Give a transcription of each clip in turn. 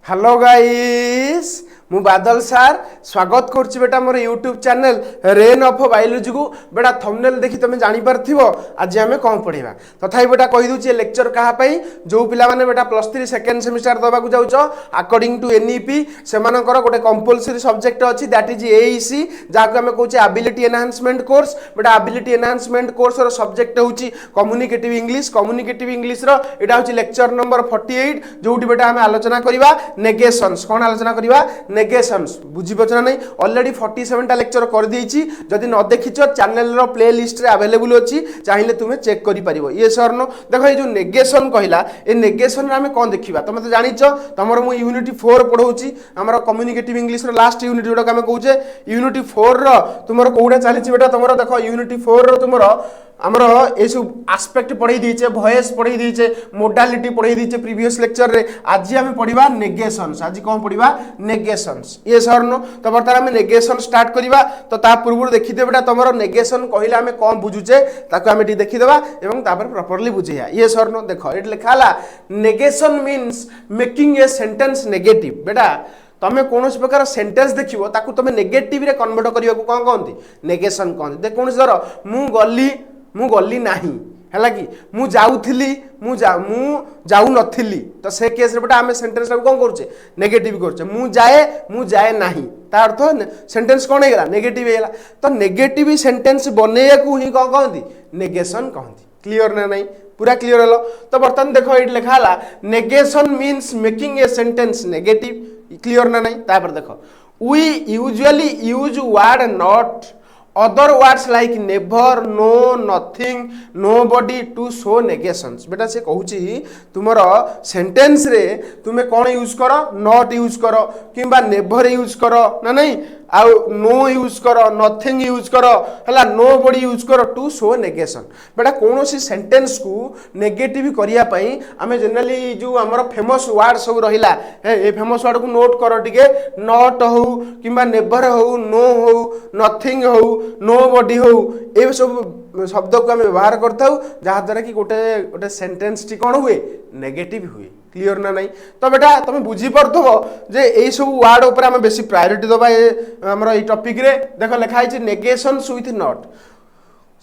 Hello guys मु बादल सार स्वागत करछि बेटा मोर YouTube channel rain of biology को बेटा थंबनेल देखि तुम जानि परथिबो आज आमे कोन पढिबा तथापि बेटा कहि दूची लेक्चर कहा पई जो पिला माने बेटा +3 सेकंड सेमिस्टर दबा को जाउचो अकॉर्डिंग टू एनईपी से मानकर गोटे कंपलसरी सब्जेक्ट अछि दैट इज एईसी जाको आमे कहूचे एबिलिटी एनहांसमेंट कोर्स बेटा एबिलिटी एनहांसमेंट कोर्स रो सब्जेक्ट होउची कम्युनिकेटिव इंग्लिश रो एटा होउची लेक्चर नंबर 48 जोटी बेटा आमे आलोचना करिबा नेगेशंस कोन आलोचना करिबा नेगेशंस बुझी पछना नहीं ऑलरेडी 47 टा लेक्चर कर देइची जदि न देखिचो चैनल रो प्लेलिस्ट रे अवेलेबल अछि चाहिले तुमे चेक करि परिबो ये सर नो देखो ये जो नेगेशन कहिला ए नेगेशन रे हमें कोन देखिबा तुमे तो जानिचो तमरो मु यूनिटी 4 पढौची हमरो कम्युनिकेटिव इंग्लिश रो लास्ट यूनिट जोडा हमें कहूचे यूनिटी 4 रो तुमरो कोडा चलीची बेटा तुमरो देखो यूनिटी 4 रो तुमरो हमरो ए सब एस्पेक्ट पढै दीचे वॉइस पढै दीचे मोडालिटी पढै दीचे प्रीवियस लेक्चर रे आज हमें पढिबा नेगेशंस आज कोन पढिबा नेगेशंस ये सर नो तो बर्तमान हमें नेगेशन स्टार्ट करिबा तो ता पूर्व देखि दे बेटा तमरो नेगेशन कहिला हमें कोन बुझुचे ताको हमें टी देखि देबा एवं तापर प्रॉपर्ली बुझिया ये सर नो देखो एट लिखाला negation means making a sentence negative बेटा तमे कोनोस प्रकार सेंटेंस देखिबो ताकू तमे नेगेटिव रे कन्वर्ट करिया को कोन कहंती नेगेशन कहंती दे कोनस धर मु गल्ली नाही हला कि मु जाऊ नथिली तो से केस रे बेटा हमें सेंटेंस को कोन करछे नेगेटिव करछे मु जाए नाही ता अर्थ सेंटेंस कोन हेगला नेगेटिव हेगला तो नेगेटिव सेंटेंस बनेया को ही कोन कहंती नेगेशन कहंती क्लियर ना नहीं पूरा क्लियर हलो तो बर्तन देखो एट लिखा हला negation means making a sentence negative clear ना नहीं तापर देखो we usually use word not other words like never no nothing nobody to show negations बेटा से कहूची तुमरो सेंटेंस रे तुमे कोन यूज करो नॉट यूज करो किबा नेवर यूज करो ना नहीं आ नो यूज करो नथिंग यूज करो हला नोबडी यूज करो टू शो नेगेशन बेटा कोनोसी सेंटेंस को नेगेटिव करिया पई हमें जनरली जो हमर फेमस वर्ड सब रहिला ए फेमस वर्ड को नोट करो टिके नॉट हो किबा नेवर हो नो हो नथिंग हो नोबडी हो ए सब शब्द को हम व्यवहार करथाउ जहा द्वारा कि गोटे सेंटेंस टी कोन हुए नेगेटिव हुए क्लियर ना नहीं तो बेटा तुम बुझी पड़थबो जे एई सब वर्ड ऊपर हम बेसी प्रायोरिटी दबा हमर ई टॉपिक रे देखो लिखा है नेगेशंस विथ नॉट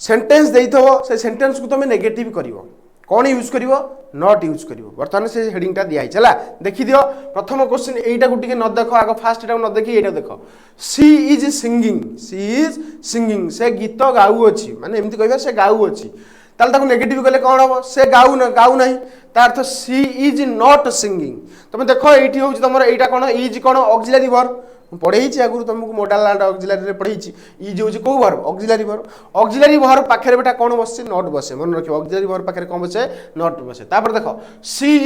सेंटेंस देइथबो से सेंटेंस को तुम नेगेटिव करिवो कौन यूज करिवो नॉट यूज करिवो वर्तमान से हेडिंग टा दिया है चला देखि दियो प्रथम क्वेश्चन एटा को टिके न देखो आगो फास्ट एटा न देखि एटा देखो सी इज सिंगिंग से गीत गाउ अछि माने एमति कहबा से गाउ अछि ताल ताको नेगेटिव कले कोन हो से गाउ नहीं ता अर्थ सी इज नॉट सिंगिंग तुम देखो एठी होउची तमरो एटा cone is cone auxiliary verb पढ़े आगु तुमको मोडाल ऑक्सिलरी पढ़े इज होउची को वर्ब ऑक्सिलरी वर्ब पाखरे बेटा कोन बसे नॉट बसे मन रखियो ऑक्सिलरी वर्ब पाखरे कोन बसे नॉट बसे तापर देखो सी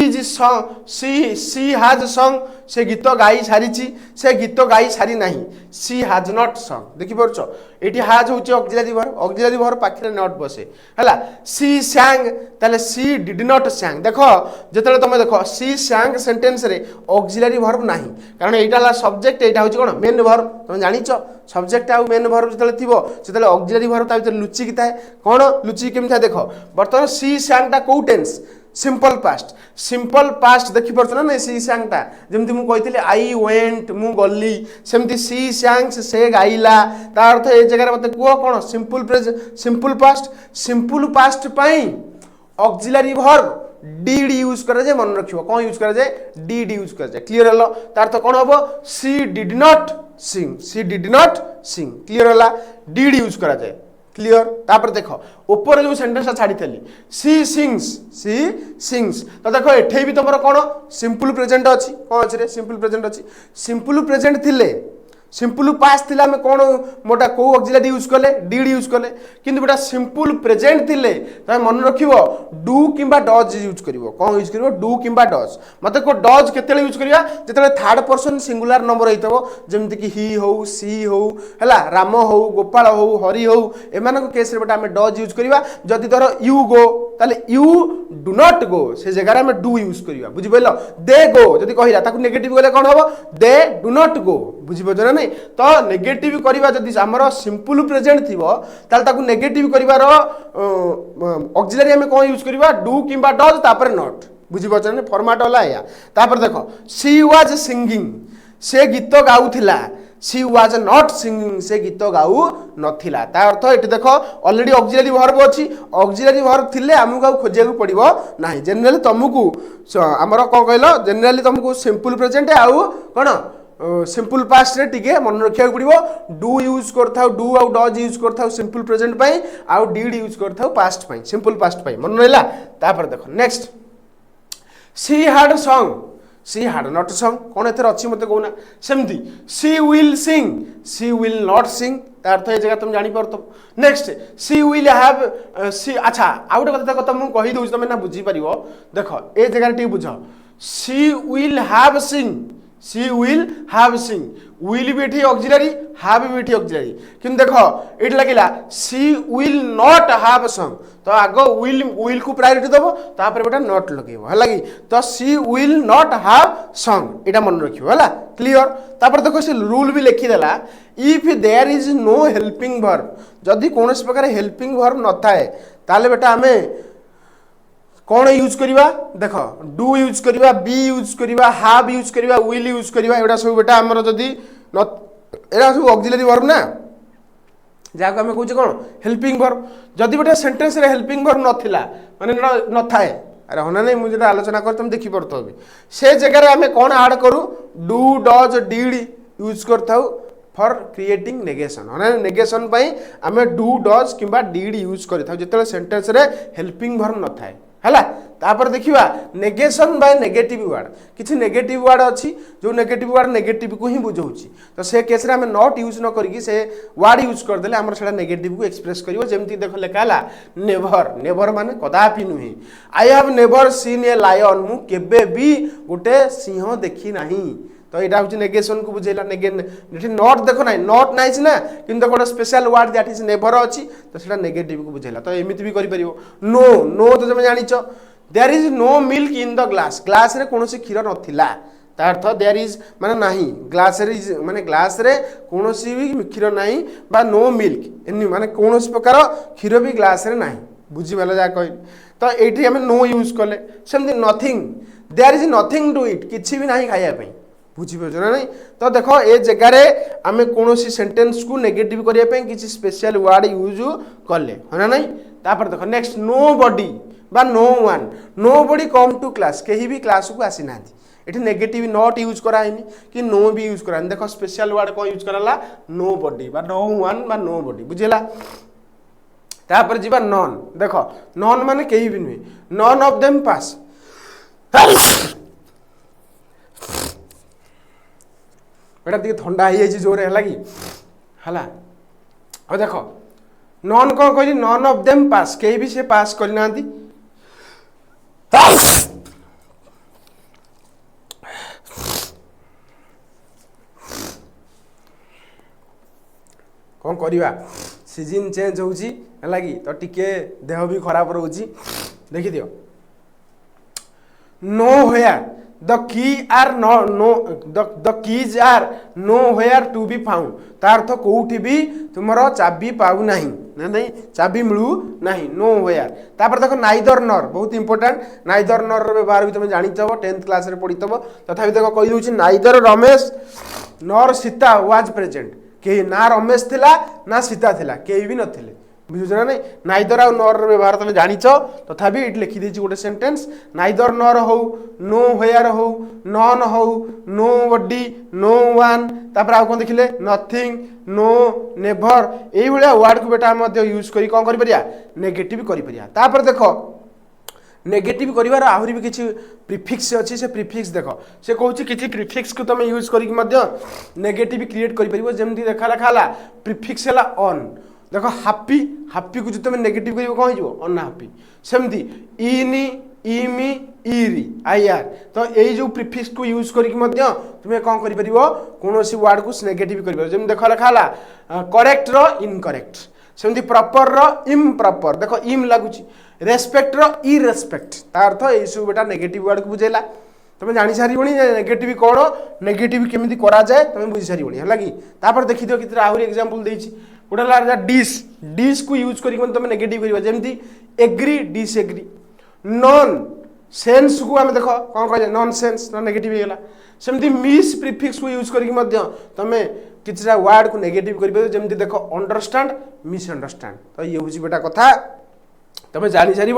हैज सॉन्ग से गीत गाई सारीची से गीत गाई सारी नहीं सी हैज नॉट सॉन्ग देखि परछो एठी हैज होउची ऑक्सिलरी वर्ब पाखरे नॉट बसे हला सी सैंग ताले सी डिड नॉट सैंग देखो जेतले तुम देखो सी सैंग सेंटेंस रे ऑक्सिलरी वर्ब नहीं कारण एटा ला सब्जेक्ट एटा होउची कोन मेन वर्ब तुम जानिचो सब्जेक्ट आ मेन वर्ब जेतले थिबो सेतले ऑक्सिलरी वर्ब ता भीतर लुची की थाए कोन लुची केम था देखो वर्तमान सी सैंग ता को टेंस सिंपल पास्ट देखि परछ ना सी सैंग ता जेमति मु कहितले आई वेंट मु गल्ली सेमति सी सैंग से गाइला ता अर्थ ए जगह मते को कोन सिंपल पास्ट पई ऑक्सिलरी वर्ब did यूज करे जे मन रखियो कोन यूज करे जे did यूज करे जे क्लियर हलो तार तो कोन हबो she did not sing clear हला did यूज करा जाय क्लियर तापर देखो ऊपर जो सेंटेंस छाड़ी थली she sings तो देखो एठे भी तमरो कोन सिंपल प्रेजेंट अछि कोन अछि रे सिंपल प्रेजेंट थिले सिंपल पास्ट थिला में कोन मोटा को ऑक्सिलरी यूज करले डिड यूज करले किंतु बेटा सिंपल प्रेजेंट थिले त मन रखिबो डू किबा डज यूज करिवो कोन यूज करिवो डू किबा डज मते को डज केतेले यूज करिया जेतेले थर्ड पर्सन सिंगुलर नंबर होइतबो जेमति कि ही हो सी हो हला राम हो गोपाल हो हरि हो एमान को केस रे बेटा हम डज यूज करिवा जदी धर यू गो ताले यू डू नॉट गो से जगह में डू यूज करिवा बुझि पइलो दे गो जदी कहिला ताकू नेगेटिव गले कोन होबो दे डू नॉट गो बुझि पजो नहीं तो नेगेटिव करिवा जदी हमरो सिंपल प्रेजेंट थिबो ताल ताकू नेगेटिव करिवार ऑक्सिलरी हम कोन यूज करिवा डू किबा डज तापर नॉट बुझीपार ना फर्माट वाला या तापर देखो सी वाज सिंगिंग से गीत गाउथिला सी वाज नॉट सिंगिंग से गीत गाउ नथिला ता अर्थ एटी देखो ऑलरेडी ऑक्सिलरी वर्ब अछि ऑक्सिलरी वर्ब थिले हमहु गाउ खोजिया को पड़िबो नाही जनरली तुमको हमर को कहलो जनरली तुमको सिंपल प्रेजेंट आउ कोन सिंपल पास्ट रे टिके मन रखिया पड़िबो डू यूज करथाउ डू आउ डज यूज करथाउ सिंपल प्रेजेंट पई आउ डिड यूज करथाउ पास्ट पई सिंपल पास्ट पई मन रहला तापर देखो next she had sung she had not sung कौन एथर अच्छी मते कहूना सेमती she will sing she will not sing तार अर्थ ए जगह तुम जानि परतो next she will have she अच्छा आउट कथा देखो तुम कहि दउछ तुम ना बुझी परिबो देखो ए जगह टी बुझो she will have sing she will have sing will भी एठी ऑक्सिलरी हैव भी एठी ऑक्सिलरी किंतु देखो एठी लागिला सी विल नॉट हैव सॉन्ग तो आगो विल को प्रायोरिटी दबो तापर बेटा नॉट लगेबो हला कि तो सी विल नॉट हैव सॉन्ग एटा मन रखियो हला क्लियर तापर देखो से रूल भी लिखि देला if there is no helping verb जदी कोनोस प्रकार हेल्पिंग वर्ब न थाए ताले बेटा हमें कौन यूज करिवा देखो डू यूज करिवा बी यूज करिवा हैव यूज करिवा विल यूज करिवा एडा सब बेटा हमर जदी न एडा सब ऑक्सिलरी वर्ब ना जाको हमें कहूचे कौन हेल्पिंग वर्ब जदी बेटा सेंटेंस रे हेल्पिंग वर्ब नथिला माने न थाए अरे होना नहीं मुझे आलोचना कर तुम देखि परतो से जगह रे हमें कौन ऐड करू डू डज डिड यूज करथाउ फॉर क्रिएटिंग नेगेशन होना नेगेशन पई हमें डू डज किबा डिड यूज करथाउ जेतले सेंटेंस रे हेल्पिंग वर्ब न थाए हला तापर देखिबा नेगेशन बाय नेगेटिव वर्ड किछि नेगेटिव वर्ड अछि जो नेगेटिव वर्ड नेगेटिव को ही बुझौछि तो से केस रे हम नॉट यूज न करिकि से वर्ड यूज कर देले हमर सेडा नेगेटिव को एक्सप्रेस करिवो जेमति देखो लेखाला नेवर नेवर माने कदापि नुहे I have never seen a lion मु केबे भी गोटे सिंह देखि नाही तो एटा होछि नेगेशन को बुझेला नेगेटिव नॉट देखो नाही नॉट नाइस ना किंतु कोन special word that is never अछि तो सेटा नेगेटिव को बुझेला तो एमिति भी करि परिबो नो नो तो तुम जानिचो there is no milk in the glass glass रे कोनोसी क्षीर नथिला ता अर्थ देयर इज माने नाही ग्लास रे माने ग्लास रे कोनोसी भी क्षीर नाही बा नो मिल्क एनी माने कोनोसी प्रकार क्षीर भी ग्लास रे नाही बुझी वाला जा कहि तो एठी हम नो यूज करले सेमति nothing there is nothing to it किछि भी नाही खाया पई बुझीपार ना नहीं तो देखो ए जगह रे आमे कोनोसी सेंटेंस को नेगेटिव करिया पे किछि स्पेशल वर्ड यूज करले होना नहीं तापर देखो नेक्स्ट नो बॉडी बा no one nobody come to class केही भी क्लास को आसी नाथि एठी नेगेटिव नॉट यूज कराइनी कि नो भी यूज कराइनी देखो स्पेशल वर्ड को यूज कराला नो बॉडी बा नो वन बा नो बॉडी बुझेला तापर जीवा नॉन देखो नॉन माने केही भी नुहे नॉन ऑफ देम पास बेटा दिखे ठंडा हो जाए जोर है कि हला और देखो नॉन कौन कहली नॉन ऑफ देम पास कहीं भी से पास करना कौन करवा सीजन चेंज होगी तो टिके देह भी खराब रोची देखी दियो no here the key are no the keys are nowhere to be found तार अर्थ कोठी भी तुमरो चाबी पाउ नाही नहीं चाबी मिलू नाही nowhere तापर देखो नाइदर नॉर बहुत इंपोर्टेंट नाइदर नॉर रो व्यवहार भी तुम जानि छबो 10th क्लास रे पढितबो तथापि देखो कहि दोछि neither Ramesh nor Sita was present के ना रमेश थिला ना सीता थिला केही भी नथिले बुझुछना नहीं नाइदर आ नॉर व्यवहार तुम जानिछ तथापि एट लिखि देछि गोटे सेंटेंस नाइदर नॉर हो नो वेयर हो नॉन हो नो बॉडी नो वन तापर आ कोन देखिले नथिंग नो नेवर एई भलिया वर्ड को बेटा मध्ये यूज करी कोन करि परिया नेगेटिव करि परिया तापर देखो नेगेटिव करिवार आहुरी भी किछि प्रीफिक्स अछि से प्रीफिक्स देखो से कहूछि किछि प्रीफिक्स को तुम यूज करी मध्ये नेगेटिव क्रिएट करि परिबो जेमति देखा लखाला प्रीफिक्स हला ऑन देखो हैप्पी हैप्पी को जो तुम नेगेटिव करिवो कोन हिजो अनहैप्पी सेमती इनी इमी इरी आईआर तो एई जो प्रीफिक्स को यूज करी मध्ये तुमे कोन करि परिवो कोनोसी वर्ड को नेगेटिव करिवो जेम देखो लखाला करेक्ट रो इनकरेक्ट सेमती प्रॉपर रो इम्प्रॉपर देखो इम लागुची रेस्पेक्ट रो इरेस्पेक्ट ता अर्थ एई सब बेटा नेगेटिव वर्ड को बुझेला तुम जानी सारिबणी नेगेटिव कौन नेगेटिव केमिति करा जाए तुम बुझी सारिबणी हला कि तापर देखि दियो कितरा आहुरी एग्जांपल देछि गोटा ला डिस डिस को यूज करी तुम नेगेटिव करिवा जेमति एग्री डिसएग्री नॉन सेन्स को आम देख कौन कहले नॉन सेन्स नेगेटिव होगा सेमती मिस प्रिफिक्स को यूज करके तुम किसी वर्ड को नेगेटिव कर जमी देख अंडरस्टैंड मिस अंडरस्टैंड तो ये हूँ बेटा कथा तुम जानी सारी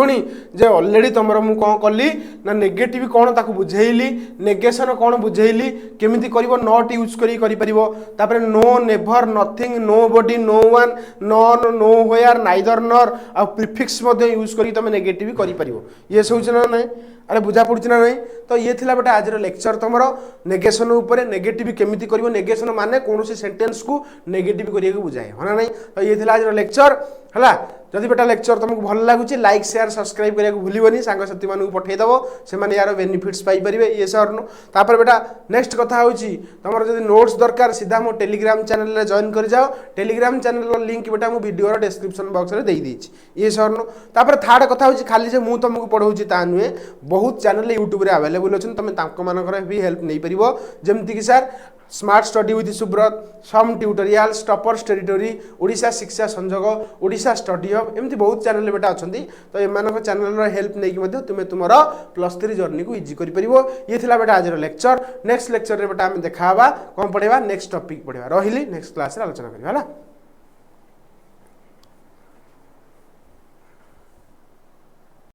जे ऑलरेडी तुम मु कौन कली ना नेगेटिव कौन ताकू बुझेली नेगेशन कौन बुझेली केमिति करिवो नॉट यूज करी परिवो तापर no never nothing nobody no one none nowhere neither nor आ प्रीफिक्स मध्ये यूज करी तुम नेगेटिव करी परिवो ये सब ना नहीं अरे बुझा पड़ुछ ना नहीं तो ये थिला बेटा आज लेक्चर तुमरो नेगेशन ऊपर नेगेटिव केमिति करिवो नेगेशन माने कोनोसी सेंटेंस को नेगेटिव करिया को बुझाए हो ना नहीं तो ये थिला आज लेक्चर हला जदि बेटा लेक्चर तुमको भल लगुच लाइक शेयर सब्सक्राइब करिया को भूलिबनी सांगसाथी मानू पठेदेव से माने यार बेनिफिट्स पाई परिबे ये सर नो तापर बेटा नेक्स्ट कथा होची तुमरो जदि नोट्स दरकार सीधा मो टेलीग्राम चैनल रे जॉइन कर जाओ टेलीग्राम चैनल रो लिंक बेटा मो वीडियो रो डिस्क्रिप्शन बॉक्स रे देई देछि ये सर नो तापर थर्ड कथा होची खाली जे मु तुमको पढौची ता नुए बहुत चैनल यूट्यूब रे अवेलेबल अछि तुम तांको मानकर भी हेल्प नै परिबो जेमति कि sir smart study with Subrat सम tutorials toppers territory Odisha Shiksha Sanjog Odisha study hub एमती बहुत चैनल बेटा अच्छा तो एम चैनल हेल्प नहीं तुम्हें तुम +3 जर्नी को इजी कर ये थिला बेटा आज लेक्चर नेक्स्ट लेक्चर रे बेटा आम देखा कौन पढ़ेगा नेक्स्ट टॉपिक पढ़ेगा रही नेक्स्ट क्लास रे आलोचना करबा।